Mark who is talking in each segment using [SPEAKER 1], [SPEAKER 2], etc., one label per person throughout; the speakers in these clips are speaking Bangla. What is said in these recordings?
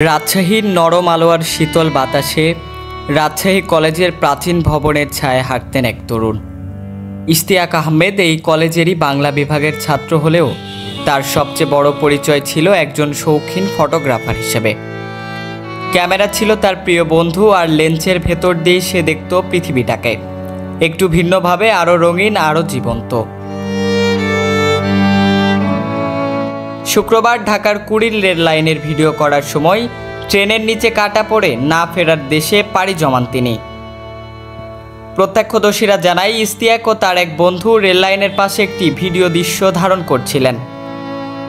[SPEAKER 1] রাজশাহীর নরম আলোয়ার শীতল বাতাসে রাজশাহী কলেজের প্রাচীন ভবনের ছায়ায় হাঁটতেন এক তরুণ। ইশতিয়াক আহমেদ এই কলেজেরই বাংলা বিভাগের ছাত্র হলেও তার সবচেয়ে বড় পরিচয় ছিল একজন শৌখিন ফটোগ্রাফার হিসেবে। ক্যামেরা ছিল তার প্রিয় বন্ধু, আর লেন্সের ভেতর দিয়ে সে দেখত পৃথিবীটাকে একটু ভিন্নভাবে, আরও রঙিন, আরও জীবন্ত। শুক্রবার ঢাকার কুড়িল রেল লাইনের ভিডিও করার সময় ট্রেনের নিচে কাটা পড়ে না ফেরার দেশে পাড়ি জমান তিনি। প্রত্যক্ষদর্শীরা জানায়, ইশতিয়াক ও তার এক বন্ধু রেল লাইনের পাশে একটি ভিডিও দৃশ্য ধারণ করছিলেন।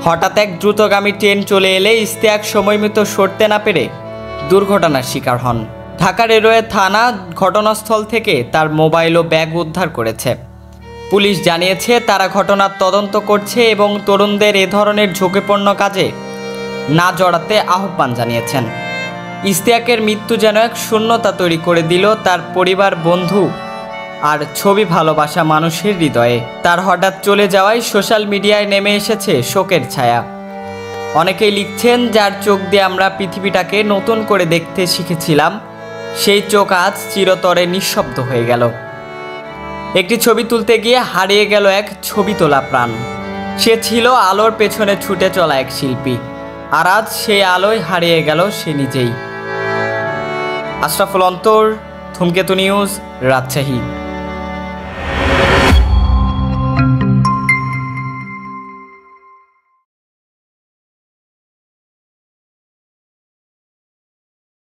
[SPEAKER 1] হঠাৎ এক দ্রুতগামী ট্রেন চলে এলে ইশতিয়াক সময়মতো সরতে না পেরে দুর্ঘটনার শিকার হন। ঢাকা রেলওয়ে থানা ঘটনাস্থল থেকে তার মোবাইল ও ব্যাগ উদ্ধার করেছে। পুলিশ জানিয়েছে তারা ঘটনার তদন্ত করছে এবং তরুণদের এ ধরনের ঝুঁকিপূর্ণ কাজে না জড়াতে আহ্বান জানিয়েছেন। ইশতিয়াকের মৃত্যু যেন এক শূন্যতা তৈরি করে দিল তার পরিবার, বন্ধু আর ছবি ভালোবাসা মানুষের হৃদয়ে। তার হঠাৎ চলে যাওয়ায় সোশ্যাল মিডিয়ায় নেমে এসেছে শোকের ছায়া। অনেকেই লিখছেন, যার চোখ দিয়ে আমরা পৃথিবীটাকে নতুন করে দেখতে শিখেছিলাম, সেই চোখ আজ চিরতরে নিঃশব্দ হয়ে গেল। একটি ছবি তুলতে গিয়ে হারিয়ে গেল এক ছবি তোলা প্রাণ। সে ছিল আলোর পেছনে ছুটে চলা এক শিল্পী, আর আজ সেই আলোয় হারিয়ে গেল সে নিজেই। আশরাফুল অন্তর, ধূমকেতু নিউজ, রাজশাহী।